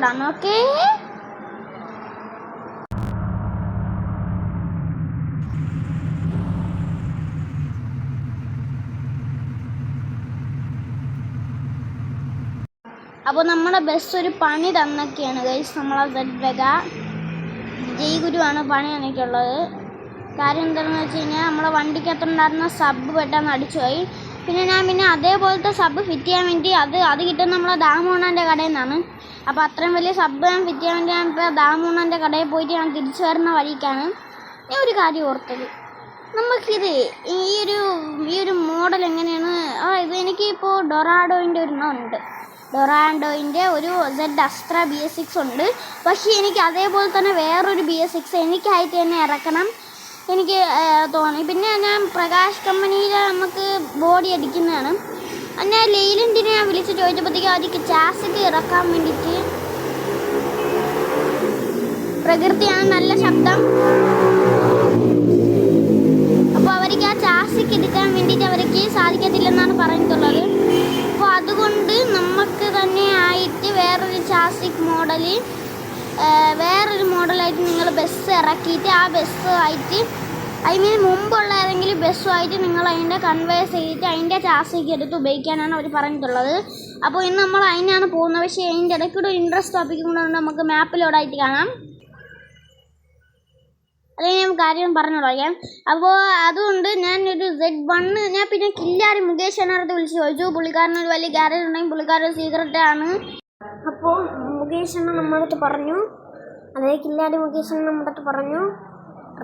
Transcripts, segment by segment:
മോഡാണ്. Okay, അപ്പോൾ നമ്മുടെ bus ഒരു പണി തന്നൊക്കെയാണ് ഗൈസ്. നമ്മളെ വെഗ ജയ് ഗുരുവാണ് പണി തന്നിട്ടുള്ളത്. കാര്യം എന്താണെന്ന് വെച്ച് കഴിഞ്ഞാൽ നമ്മളെ വണ്ടിക്കകത്തുണ്ടായിരുന്ന സബ് പെട്ടെന്ന് അടിച്ചുപോയി. പിന്നെ അതേപോലത്തെ സബ് ഫിറ്റ് ചെയ്യാൻ വേണ്ടി അത് കിട്ടുന്ന നമ്മളെ ദാമോണ്ണൻ്റെ കടയിൽ നിന്നാണ്. അപ്പോൾ അത്രയും വലിയ സബ് ഞാൻ ഫിറ്റ് ചെയ്യാൻ വേണ്ടി ഞാൻ ഇപ്പോൾ ദാമോണ്ണൻ്റെ കടയിൽ പോയിട്ട് ഞാൻ തിരിച്ചു വരുന്ന വഴിക്കാണ് ഞാൻ ഒരു കാര്യം ഓർത്തത്. നമുക്കിത് ഈ ഒരു മോഡൽ എങ്ങനെയാണ്, ഇത് എനിക്കിപ്പോൾ ഡൊറാഡോയിൻ്റെ ഒരെണ്ണം ഉണ്ട്. ഡൊറാഡോയിൻ്റെ ഒരു Z Astra BS6 ഉണ്ട്. പക്ഷേ എനിക്ക് അതേപോലെ തന്നെ വേറൊരു BS6 എനിക്കായിട്ട് തന്നെ ഇറക്കണം എനിക്ക് തോന്നി. പിന്നെ ഞാൻ പ്രകാശ് കമ്പനിയിൽ നമുക്ക് ബോഡി അടിക്കുന്നതാണ്. ഞാൻ ലെയിലൻറ്റിനെ ഞാൻ വിളിച്ച് ചോദിച്ചപ്പോഴത്തേക്കും അതിക്ക് ചാസിക്ക് ഇറക്കാൻ വേണ്ടിയിട്ട് പ്രകൃതിയാണ് നല്ല ശബ്ദം. അപ്പോൾ അവർക്ക് ആ ചാസിക്ക് എടുക്കാൻ വേണ്ടിയിട്ട് അവർക്ക് സാധിക്കത്തില്ലെന്നാണ് പറഞ്ഞിട്ടുള്ളത്. അപ്പോൾ അതുകൊണ്ട് നമുക്ക് തന്നെ ആയിട്ട് വേറൊരു ചാസിക് വേറൊരു മോഡലായിട്ട് നിങ്ങൾ ബസ് ഇറക്കിയിട്ട് ആ ബസ്സുമായിട്ട് മുമ്പുള്ള ഏതെങ്കിലും ബസ്സുമായിട്ട് നിങ്ങൾ അതിൻ്റെ കൺവേഴ്സ് ചെയ്തിട്ട് അതിൻ്റെ ചാസിക്ക് എടുത്ത് ഉപയോഗിക്കാനാണ് അവർ പറഞ്ഞിട്ടുള്ളത്. അപ്പോൾ ഇന്ന് നമ്മൾ അതിനാണ് പോകുന്നത്. പക്ഷേ അതിൻ്റെ ഇടയ്ക്കൂടെ ഇൻട്രസ്റ്റ് ടോപ്പിക്കും കൂടെ നമുക്ക് മാപ്പിലോടായിട്ട് കാണാം. അല്ലെങ്കിൽ ഞാൻ കാര്യം പറഞ്ഞു തുടങ്ങാം. അപ്പോൾ അതുകൊണ്ട് ഞാനൊരു Z1 ഞാൻ പിന്നെ കില്ലാരി മുകേഷ് എന്നടുത്ത് വിളിച്ച് ചോദിച്ചു. പുള്ളിക്കാരനൊരു വലിയ ഗ്യാരേജ് ഉണ്ടെങ്കിൽ പുള്ളിക്കാരൻ സീക്രട്ടാണ്. അപ്പോൾ മുകേഷ് എന്ന നമ്മുടെ അടുത്ത് പറഞ്ഞു, അതായത് കില്ലാരി മുകേഷ് എന്ന നമ്മുടെ അടുത്ത് പറഞ്ഞു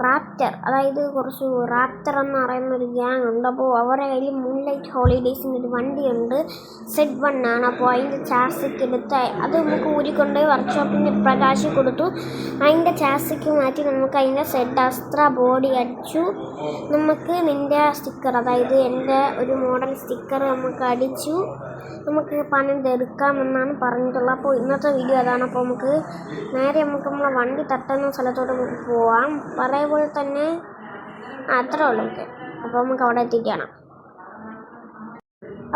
റാപ്റ്റർ, അതായത് കുറച്ച് റാപ്റ്റർ എന്ന് പറയുന്ന ഒരു ഗ്യാങ് ഉണ്ട്. അപ്പോൾ അവരുടെ കയ്യിൽ മൂൺലൈറ്റ് ഹോളിഡേയ്സിൻ്റെ ഒരു വണ്ടിയുണ്ട്, Z1 ആണ്. അപ്പോൾ അതിൻ്റെ ചാസിക്ക് എടുത്ത് അത് നമുക്ക് ഊരിക്കൊണ്ട് വർക്ക്ഷോപ്പിൻ്റെ പ്രകാശം കൊടുത്തു. അതിൻ്റെ ചാസിക്ക് മാറ്റി നമുക്ക് അതിൻ്റെ Z Astra ബോഡി അടിച്ചു. നമുക്ക് നിൻ്റെ സ്റ്റിക്കർ, അതായത് എൻ്റെ ഒരു മോഡൽ സ്റ്റിക്കർ നമുക്ക് അടിച്ചു. നമുക്ക് പണം എടുക്കാമെന്നാണ് പറഞ്ഞിട്ടുള്ളത്. അപ്പോൾ ഇന്നത്തെ വീഡിയോ അതാണ്. അപ്പോൾ നമുക്ക് നേരെ നമ്മളെ വണ്ടി തട്ടുന്ന സ്ഥലത്തോട്ട് നമുക്ക് പോവാം. അതേപോലെ തന്നെ അത്രേ ഉള്ളൂ. അപ്പോൾ നമുക്ക് അവിടെ എത്തിക്കണം.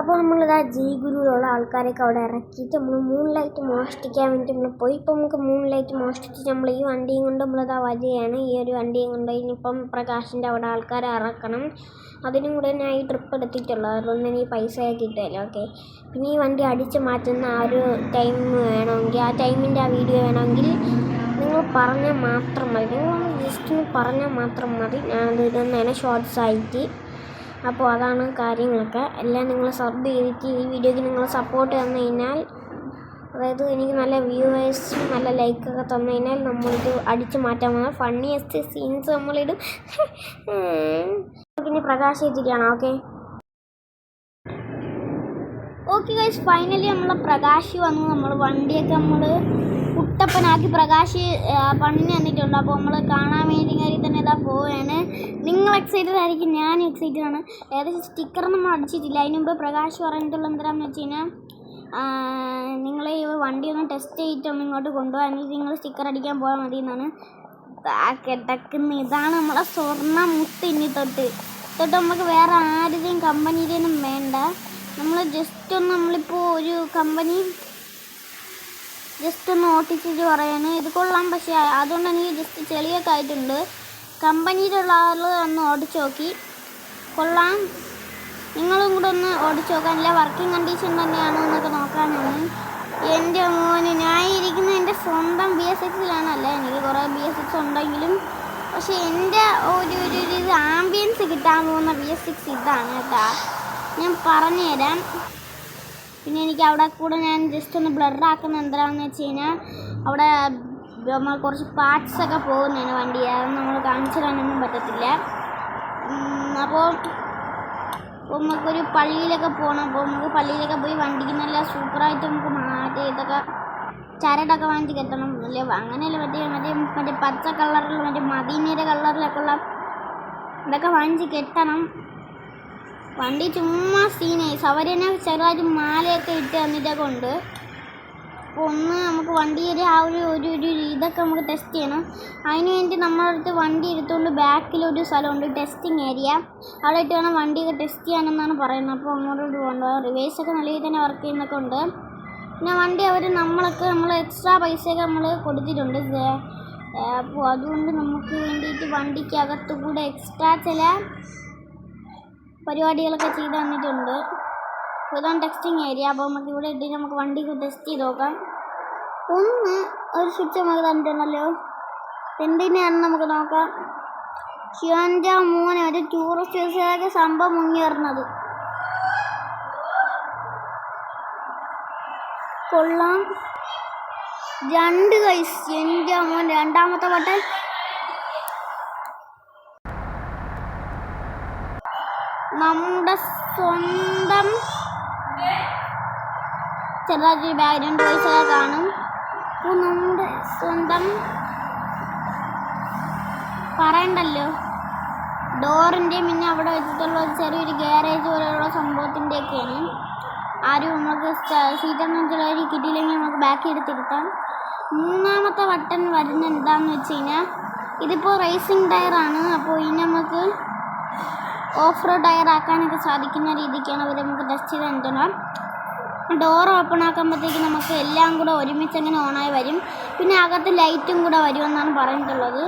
അപ്പോൾ നമ്മളിതാ ജയ് ഗുരുവിലുള്ള ആൾക്കാരൊക്കെ അവിടെ ഇറക്കിയിട്ട് നമ്മൾ മൂൺലൈറ്റ് മോഷ്ടിക്കാൻ വേണ്ടി നമ്മൾ പോയി. ഇപ്പോൾ നമുക്ക് മൂൺലൈറ്റ് മോഷ്ടിച്ച് നമ്മൾ ഈ വണ്ടിയും കൊണ്ട് നമ്മളിതാ വരികയാണ്. ഈ ഒരു വണ്ടിയും കൊണ്ട് ഇനിയിപ്പം പ്രകാശിൻ്റെ അവിടെ ആൾക്കാരെ ഇറക്കണം. അതിനും കൂടെ ഞാൻ ഈ ട്രിപ്പ് എടുത്തിട്ടുള്ളത്. അതുകൊണ്ട് എനിക്ക് പൈസ കിട്ടുമല്ലോ. ഓക്കെ, പിന്നെ ഈ വണ്ടി അടിച്ച് മാറ്റുന്ന ആ ഒരു ടൈം വേണമെങ്കിൽ, ആ ടൈമിൻ്റെ ആ വീഡിയോ വേണമെങ്കിൽ നിങ്ങൾ പറഞ്ഞാൽ മാത്രം മതി. നിങ്ങൾ ജസ്റ്റ് പറഞ്ഞാൽ മാത്രം മതി. ഞാനത് ഇടുന്നതിന് ഷോർട്സ് ആയിട്ട്. അപ്പോൾ അതാണ് കാര്യങ്ങളൊക്കെ. എല്ലാം നിങ്ങൾ സബ് ചെയ്തിട്ട് ഈ വീഡിയോയ്ക്ക് നിങ്ങൾ സപ്പോർട്ട് തന്നു കഴിഞ്ഞാൽ, അതായത് എനിക്ക് നല്ല വ്യൂവേഴ്സും നല്ല ലൈക്കൊക്കെ തന്നു കഴിഞ്ഞാൽ നമ്മളിത് അടിച്ചു മാറ്റാൻ പോകുന്ന ഫണ്ണിയസ്റ്റ് സീൻസ് നമ്മളിടും. പിന്നെ പ്രകാശ് എത്തിക്കുകയാണ്. ഓക്കെ ഗൈസ്, ഫൈനലി നമ്മളെ പ്രകാശ് വന്നു. നമ്മൾ വണ്ടിയൊക്കെ നമ്മൾ കുട്ടപ്പനാക്കി പ്രകാശ് പണി തന്നിട്ടുണ്ട്. അപ്പോൾ നമ്മൾ കാണാൻ വേണ്ടി തന്നെ ഇതാ പോവുകയാണ്. നിങ്ങൾ എക്സൈറ്റഡ് ആയിരിക്കും, ഞാൻ എക്സൈറ്റഡ് ആണ്. ഏകദേശം സ്റ്റിക്കർ നമ്മൾ അടിച്ചിട്ടില്ല. അതിന് മുമ്പ് പ്രകാശ് പറഞ്ഞിട്ടുള്ള എന്താണെന്ന് വെച്ച് കഴിഞ്ഞാൽ, നിങ്ങൾ ഈ വണ്ടി ഒന്ന് ടെസ്റ്റ് ചെയ്തിട്ടൊന്ന് ഇങ്ങോട്ട് കൊണ്ടുപോകാൻ, എന്നിട്ട് നിങ്ങൾ സ്റ്റിക്കർ അടിക്കാൻ പോയാൽ മതി എന്നാണ്. കിടക്കുന്ന ഇതാണ് നമ്മളെ സ്വർണ്ണ മുത്ത്. ഇനി തൊട്ട് നമുക്ക് വേറെ ആരുടെയും കമ്പനിയുടെയൊന്നും വേണ്ട. നമ്മൾ ജസ്റ്റ് ഒന്ന് നമ്മളിപ്പോൾ ഒരു കമ്പനി ജസ്റ്റ് ഒന്ന് ഓട്ടിച്ചിട്ട് പറയാണ് ഇത് കൊള്ളാം. പക്ഷേ അതുകൊണ്ട് എനിക്ക് ജസ്റ്റ് ചെളിയൊക്കെ ആയിട്ടുണ്ട്. കമ്പനിയിലുള്ള ആൾ ഒന്ന് ഓടിച്ച് നോക്കി, കൊള്ളാം. നിങ്ങളും കൂടെ ഒന്ന് ഓടിച്ച് നോക്കാനില്ല, വർക്കിംഗ് കണ്ടീഷൻ തന്നെയാണോ എന്നൊക്കെ നോക്കാനാണ്. എൻ്റെ മോന് ഞാൻ ഇരിക്കുന്ന എൻ്റെ സ്വന്തം BS6-ലാണ്. അല്ല, എനിക്ക് കുറേ BS6 ഉണ്ടെങ്കിലും പക്ഷേ എൻ്റെ ഒരു ആംബിയൻസ് കിട്ടാൻ പോകുന്ന BS6 ഇതാണ് കേട്ടോ. ഞാൻ പറഞ്ഞു തരാം. പിന്നെ എനിക്ക് അവിടെ കൂടെ ഞാൻ ജസ്റ്റ് ഒന്ന് ബ്ലറാക്കുന്ന എന്താണെന്ന് വെച്ച് കഴിഞ്ഞാൽ, അവിടെ നമ്മൾ കുറച്ച് പാർട്സൊക്കെ പോകുന്നതിന് വണ്ടി, അതൊന്നും നമ്മൾ കാണിച്ചു തരാനൊന്നും പറ്റത്തില്ല. അപ്പോൾ നമുക്കൊരു പള്ളിയിലൊക്കെ പോകണം. അപ്പോൾ നമുക്ക് പള്ളിയിലൊക്കെ പോയി വണ്ടിക്ക് നല്ല സൂപ്പറായിട്ട് നമുക്ക് മാറ്റി ഇതൊക്കെ ചരടൊക്കെ വാങ്ങിച്ച് കെട്ടണം. അല്ലേ, അങ്ങനെയല്ല, മറ്റേ പച്ച കളറിൽ മറ്റേ മദീനയുടെ കളറിലൊക്കെ ഉള്ള ഇതൊക്കെ വാങ്ങിച്ച് കെട്ടണം. വണ്ടി ചുമ്മാ സീനായി. സവരനെ ചെറുതായിട്ട് മാലയൊക്കെ ഇട്ട് തന്നിട്ടൊക്കെ ഉണ്ട്. അപ്പോൾ ഒന്ന് നമുക്ക് വണ്ടിയുടെ ആ ഒരു ഇതൊക്കെ നമുക്ക് ടെസ്റ്റ് ചെയ്യണം. അതിന് വേണ്ടി നമ്മളടുത്ത് വണ്ടി എടുത്തുകൊണ്ട് ബാക്കിലൊരു സ്ഥലമുണ്ട്, ടെസ്റ്റിംഗ് ഏരിയ. അവിടെ ഇട്ട് വേണം വണ്ടിയൊക്കെ ടെസ്റ്റ് ചെയ്യാനെന്നാണ് പറയുന്നത്. അപ്പോൾ അങ്ങോട്ടോട്ട് പോകേണ്ടത്. റിവേഴ്സൊക്കെ നല്ല രീതിയിൽ തന്നെ വർക്ക് ചെയ്യുന്നൊക്കെ ഉണ്ട്. പിന്നെ വണ്ടി നമ്മൾ എക്സ്ട്രാ പൈസയൊക്കെ നമ്മൾ കൊടുത്തിട്ടുണ്ട്. അപ്പോൾ അതുകൊണ്ട് നമുക്ക് വേണ്ടിയിട്ട് വണ്ടിക്കകത്തു കൂടെ എക്സ്ട്രാ ചില പരിപാടികളൊക്കെ ചെയ്ത് തന്നിട്ടുണ്ട്. ഇതാണ് ടെസ്റ്റിംഗ് ഏരിയ. അപ്പോൾ നമുക്ക് ഇവിടെ ഇട്ട് നമുക്ക് വണ്ടിക്ക് ടെസ്റ്റ് ചെയ്ത് നോക്കാം. ഒരു സ്വിച്ച് നമുക്ക് തന്നിട്ടുണ്ടല്ലോ. എന്തിനാണ് നമുക്ക് നോക്കാം. ശിവൻ്റെ മോനെ ഒരു ടൂറിസ്റ്റ് ബസ്സുകാരൊക്കെ സംഭവം മുങ്ങേറുന്നത് കൊള്ളാം. 2 ഗൈസ്, എൻ്റെ മോൻ രണ്ടാമത്തെ വട്ടം നമ്മുടെ സ്വന്തം ചെറുതായിട്ട് ബാക്ക്ഗ്രൗണ്ട് വോയിസൊക്കെ കാണും. അപ്പോൾ നമ്മുടെ സ്വന്തം പറയണ്ടല്ലോ ഡോറിൻ്റെയും പിന്നെ അവിടെ വെച്ചിട്ടുള്ള ചെറിയൊരു ഗ്യാരേജ് പോലെയുള്ള സംഭവത്തിൻ്റെയൊക്കെയാണ്. ആരും നമുക്ക് സീറ്റൊന്നും ചിലവർ കിട്ടിയില്ലെങ്കിൽ നമുക്ക് ബാക്കി എടുത്തിരുത്താം. 3ാമത്തെ വട്ടം വരുന്ന എന്താണെന്ന് വെച്ച് കഴിഞ്ഞാൽ ഇതിപ്പോൾ റേസിംഗ് ടയറാണ്. അപ്പോൾ ഇനി നമുക്ക് ഓഫ് റോഡ് ടയർ ആക്കാനൊക്കെ സാധിക്കുന്ന രീതിക്കാണ് അവർ നമുക്ക് ടെസ്റ്റ് ചെയ്ത് തന്നിട്ടുള്ളത്. ഡോർ ഓപ്പൺ ആക്കുമ്പോഴത്തേക്ക് നമുക്ക് എല്ലാം കൂടെ ഒരുമിച്ച് അങ്ങനെ ഓണായി വരും. പിന്നെ അകത്ത് ലൈറ്റും കൂടെ വരുമെന്നാണ് പറഞ്ഞിട്ടുള്ളത്.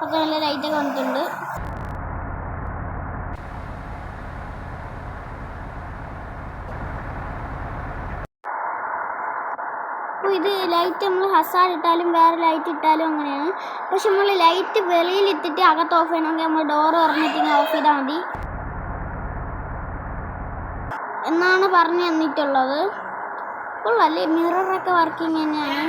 ഒക്കെ നല്ല ലൈറ്റൊക്കെ വന്നിട്ടുണ്ട്. അപ്പോൾ ഇത് ലൈറ്റ് നമ്മൾ ഹസാർഡ് ഇട്ടാലും വേറെ ലൈറ്റ് ഇട്ടാലും അങ്ങനെയാണ്. പക്ഷെ നമ്മൾ ലൈറ്റ് വെളിയിലിട്ടിട്ട് അകത്ത് ഓഫ് ചെയ്യണമെങ്കിൽ നമ്മൾ ഡോർ തുറന്നിട്ട് ഓഫ് ചെയ്താൽ മതി എന്നാണ് പറഞ്ഞു തന്നിട്ടുള്ളത്. അപ്പോൾ വലിയ മിററൊക്കെ വർക്കിംഗ് തന്നെയാണ്.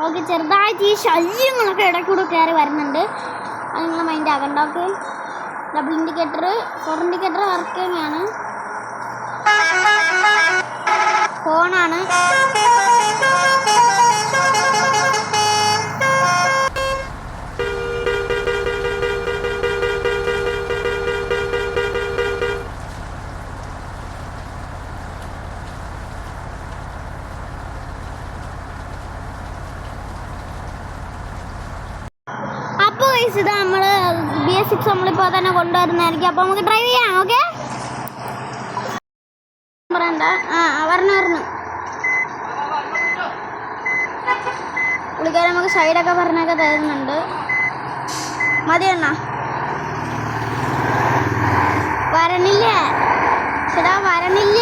ഓക്കെ, ചെറുതായിട്ട് ഈ ശല്യങ്ങളൊക്കെ ഇടയ്ക്കൂടെ കയറി വരുന്നുണ്ട്. അത് നിങ്ങൾ മൈൻഡ് ആക്കണ്ട. Okay, double indicator 4 indicator working ആണ്. ഫോണാണ്. ഇത് നമ്മൾ BS6 നമ്മളിപ്പോൾ തന്നെ കൊണ്ടുവരുന്നതായിരിക്കും. അപ്പോൾ നമുക്ക് ഡ്രൈവ് ചെയ്യാം. ഓക്കെ, പറയണ്ട. വരണം. പുള്ളിക്കാരൻ നമുക്ക് സൈഡൊക്കെ പറഞ്ഞൊക്കെ തരുന്നുണ്ട്. മതി എണ്ണ വരണില്ല. ചേട്ടാ വരണില്ല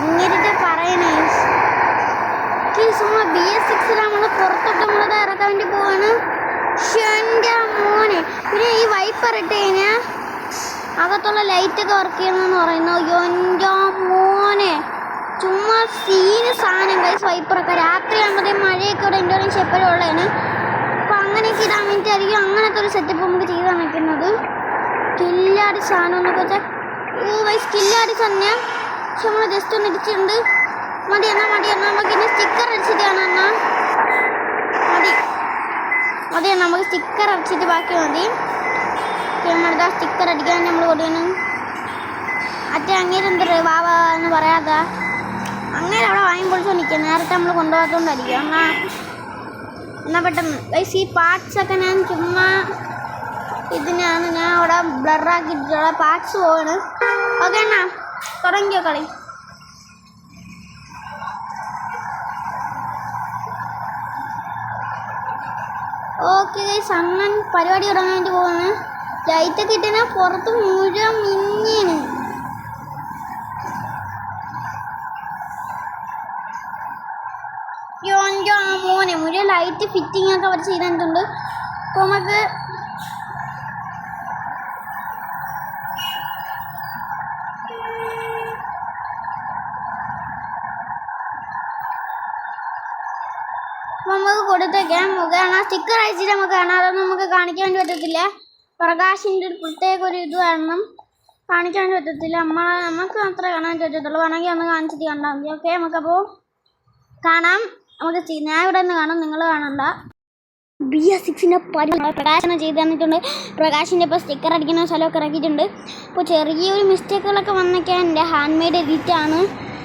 ഇങ്ങനത്തെ പറയണേ. BS6 നമ്മൾ പുറത്തോട്ട് നമ്മളത് ഇറക്കാൻ വേണ്ടി പോവാണ്. എൻ്റെ മോനെ, പിന്നെ ഈ വൈപ്പർ ഇട്ട് കഴിഞ്ഞാൽ അകത്തുള്ള ലൈറ്റൊക്കെ വർക്ക് ചെയ്യണമെന്ന് പറയുന്നു. എൻ്റെ മോനെ, ചുമ്മാ സീന് സാധനം കൈസ്. വൈപ്പറൊക്കെ രാത്രി ആകുമ്പോഴത്തേക്കും മഴയൊക്കെ ഇവിടെ ഇൻഡോനേഷ്യ എപ്പോഴും ഉള്ളതാണ്. അപ്പോൾ അങ്ങനെയൊക്കെ ഇടാൻ വേണ്ടിയിട്ടായിരിക്കും അങ്ങനത്തെ ഒരു സെറ്റപ്പ് നമുക്ക് ചെയ്ത് തന്നിട്ടുന്നത്. കില്ലാടി സാധനം എന്നൊക്കെ വെച്ചാൽ വൈസ് കില്ലാടി തന്നെ. പക്ഷെ നമ്മൾ ജസ്റ്റ് ഒന്ന് ഇടിച്ചിട്ടുണ്ട്. മതി നമുക്ക് ഇനി സ്റ്റിക്കർ അടിച്ചിട്ട് കാണാം. മതി നമുക്ക് സ്റ്റിക്കർ അടിച്ചിട്ട് ബാക്കി മതി. നമ്മുടെ സ്റ്റിക്കർ അടിക്കാൻ നമ്മൾ കൊടുക്കണം. അങ്ങേര് എന്താ വാവ എന്ന് പറയാതെ അങ്ങനെ അവിടെ വാങ്ങി പൊളിച്ചോ നിൽക്കുക. നേരത്തെ നമ്മൾ കൊണ്ടുപോകാത്തോണ്ടായിരിക്കും. എന്നാൽ പെട്ടെന്ന് വൈസ് ഈ പാർട്സൊക്കെ ഞാൻ ചുമ്മാ ഇതിനാണ് ഞാൻ അവിടെ ബ്ലറാക്കിയിട്ടുള്ള പാർട്സ് പോവാണ്. ഓക്കെ എന്നാ തുടങ്ങിയോ കളി. ഓക്കെ ഗൈസ്, അങ്ങനെ പരിപാടി തുടങ്ങാൻ വേണ്ടി പോകുന്നു. ലൈറ്റൊക്കെ ഇട്ടാൽ പുറത്ത് മുഴുവൻ മിന്നിയാണ്. മോനെ മുഴുവൻ ലൈറ്റ് ഫിറ്റിംഗ് ഒക്കെ അവർ ചെയ്തിട്ടുണ്ട്. അപ്പോൾ നമുക്ക് കൊടുത്തേക്കാം. നമുക്ക് കാണാം സ്റ്റിക്കർ അയച്ചിട്ട് നമുക്ക് കാണാം. അതൊന്നും നമുക്ക് കാണിക്കാൻ വേണ്ടി പറ്റത്തില്ല. പ്രകാശിൻ്റെ ഒരു പ്രത്യേക ഒരു ഇത് വേണം കാണിക്കാൻ വേണ്ടി പറ്റത്തില്ല. നമുക്ക് മാത്രമേ കാണാൻ പറ്റത്തുള്ളൂ. വേണമെങ്കിൽ ഒന്ന് കാണിച്ചിട്ട് കണ്ടാൽ മതി. ഓക്കെ, നമുക്കപ്പോൾ കാണാം. നമുക്ക് ഞാൻ ഇവിടെ നിന്ന് കാണാം, നിങ്ങൾ കാണണ്ട. BS6ൻ്റെ പ്രകാശനം ചെയ്ത് തന്നിട്ടുണ്ട്. പ്രകാശിൻ്റെ ഇപ്പോൾ സ്റ്റിക്കർ അടിക്കുന്ന സ്ഥലമൊക്കെ ഇറക്കിയിട്ടുണ്ട്. ഇപ്പോൾ ചെറിയൊരു മിസ്റ്റേക്കുകളൊക്കെ വന്നൊക്കെ എൻ്റെ ഹാൻഡ് മെയ്ഡ് എഡിറ്റാണ്.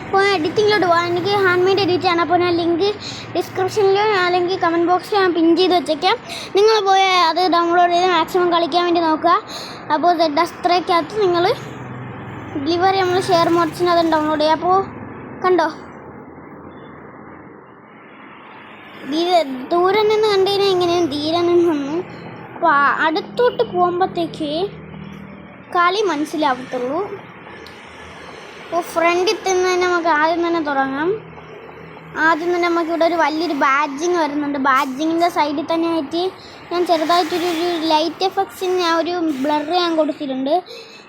അപ്പോൾ എഡിറ്റിങ്ങിലോട്ട് പോകാം. എനിക്ക് ഹാൻഡ് മെയ്ഡ് എഡിറ്റാണ്. അപ്പോൾ ഞാൻ ലിങ്ക് ഡിസ്ക്രിപ്ഷനിലോ അല്ലെങ്കിൽ കമൻറ്റ് ബോക്സിലോ ഞാൻ പിൻ ചെയ്ത് വെച്ചേക്കാം. നിങ്ങൾ പോയി അത് ഡൗൺലോഡ് ചെയ്ത് മാക്സിമം കളിക്കാൻ വേണ്ടി നോക്കുക. അപ്പോൾ ZSത്രയ്ക്കകത്ത് നിങ്ങൾ ഡെലിവറി നമ്മൾ ഷെയർ മോഡ്സിന് അത് ഡൗൺലോഡ് ചെയ്യുക. അപ്പോൾ കണ്ടോ, ദൂരെ നിന്ന് കണ്ടു കഴിഞ്ഞാൽ ഇങ്ങനെയാണ് ധീരെ നിന്ന് വന്നു. അപ്പോൾ അടുത്തോട്ട് പോകുമ്പോഴത്തേക്ക് കളി മനസ്സിലാവത്തുള്ളൂ. അപ്പോൾ ഫ്രണ്ടിൽ തന്നെ നമുക്ക് ആദ്യം തന്നെ തുടങ്ങാം. ആദ്യം തന്നെ നമുക്കിവിടെ ഒരു വലിയൊരു ബാഡ്ജിങ് വരുന്നുണ്ട്. ബാഡ്ജിങ്ങിൻ്റെ സൈഡിൽ തന്നെ ആയിട്ട് ഞാൻ ചെറുതായിട്ടൊരു ലൈറ്റ് എഫക്ട്സിന് ഞാൻ ഒരു ബ്ലർ ഞാൻ കൊടുത്തിട്ടുണ്ട്.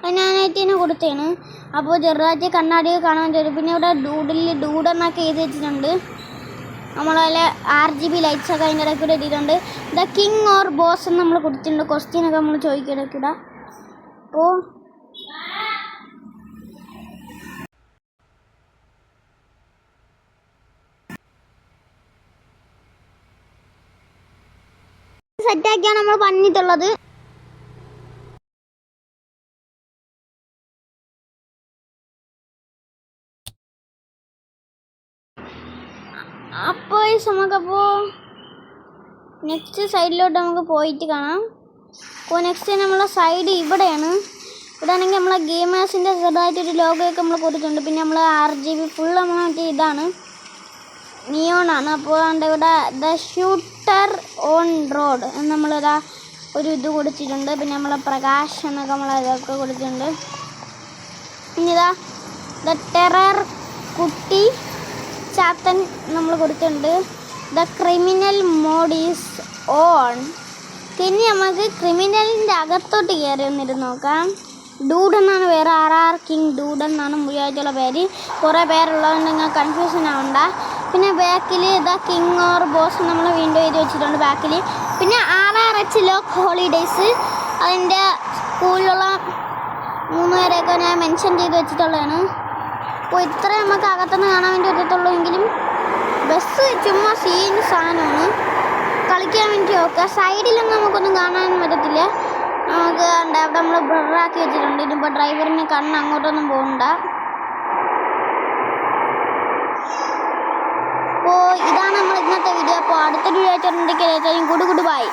അത് ഞാനായിട്ട് തന്നെ കൊടുത്തതാണ്. അപ്പോൾ ചെറുതായിട്ട് കണ്ണാടി കാണാൻ തരും. പിന്നെ ഇവിടെ ഡൂഡെന്നൊക്കെ എഴുതി വെച്ചിട്ടുണ്ട്. നമ്മളതിൽ RGB ലൈറ്റ്സ് ഒക്കെ അതിൻ്റെ ഇടയ്ക്കൂടെ എഴുതിയിട്ടുണ്ട്. ദ കിങ് ഓർ ബോസ് എന്ന് നമ്മൾ കൊടുത്തിട്ടുണ്ട്. ക്വസ്റ്റ്യനൊക്കെ നമ്മൾ ചോദിക്കും ഇടയ്ക്കൂടെ. അപ്പോൾ സെറ്റാക്കിയാണ് നമ്മൾ പറഞ്ഞിട്ടുള്ളത്. അപ്പോൾ നമുക്കപ്പോൾ നെക്സ്റ്റ് സൈഡിലോട്ട് നമുക്ക് പോയിട്ട് കാണാം. അപ്പോൾ നെക്സ്റ്റ് നമ്മളെ സൈഡ് ഇവിടെയാണ്. ഇവിടെ ആണെങ്കിൽ നമ്മളെ ഗെയിമേഴ്സിൻ്റെ ചെറുതായിട്ടൊരു ലോഗോയൊക്കെ നമ്മൾ കൊടുത്തിട്ടുണ്ട്. പിന്നെ നമ്മൾ RGB ഫുൾ നമ്മൾ മറ്റേ ഇതാണ്, നിയോണാണ്. അപ്പോൾ ഇവിടെ ദ ഷൂട്ടർ ഓൺ റോഡ് എന്ന് നമ്മളിതാ ഒരു ഇത് കൊടുത്തിട്ടുണ്ട്. പിന്നെ നമ്മളെ പ്രകാശ് എന്നൊക്കെ നമ്മൾ ഇതൊക്കെ കൊടുത്തിട്ടുണ്ട്. പിന്നെ ഇതാ ദ ടെറർ കുട്ടി ചാത്തൻ നമ്മൾ കൊടുത്തിട്ടുണ്ട്. The criminal mode is on. പിന്നെ നമുക്ക് ക്രിമിനലിൻ്റെ അകത്തോട്ട് കയറി വന്നിരുന്ന് നോക്കാം. ഡൂഡ് എന്നാണ് പേര്, RR കിങ് ഡൂഡ് എന്നാണ് മുഴുവനായിട്ടുള്ള പേര്. കുറേ പേരുള്ളതുകൊണ്ട് നിങ്ങൾ കൺഫ്യൂഷൻ ആവണ്ട. പിന്നെ ബാക്കിൽ ദ കിങ് ഓർ ബോസ് നമ്മൾ വീണ്ടും എഴുതി വെച്ചിട്ടുണ്ട് ബാക്കിൽ. പിന്നെ RRH ലോക്ക് ഹോളിഡേയ്സ് അതിൻ്റെ സ്കൂളിലുള്ള 3 പേരെയൊക്കെ ഞാൻ മെൻഷൻ ചെയ്ത് വെച്ചിട്ടുള്ളതാണ്. അപ്പോൾ ഇത്രയും നമുക്ക് അകത്തുനിന്ന് കാണാൻ വേണ്ടി പറ്റത്തുള്ളൂ. എങ്കിലും ബസ് ചുമ്മാ സീൻ സാധനമാണ്, കളിക്കാൻ വേണ്ടി നോക്കുക. സൈഡിലൊന്നും നമുക്കൊന്നും കാണാനും പറ്റത്തില്ല. നമുക്ക് അവിടെ നമ്മൾ ബ്ലറാക്കി വെച്ചിട്ടുണ്ട്. ഇനിയിപ്പോൾ ഡ്രൈവറിന് കണ്ണ് അങ്ങോട്ടൊന്നും പോകണ്ട. അപ്പോൾ ഇതാണ് നമ്മൾ ഇന്നത്തെ വീഡിയോ. അപ്പോൾ അടുത്തൊരു വീഡിയോ ആയിട്ടുണ്ടെങ്കിൽ ഗുഡ് ബൈ.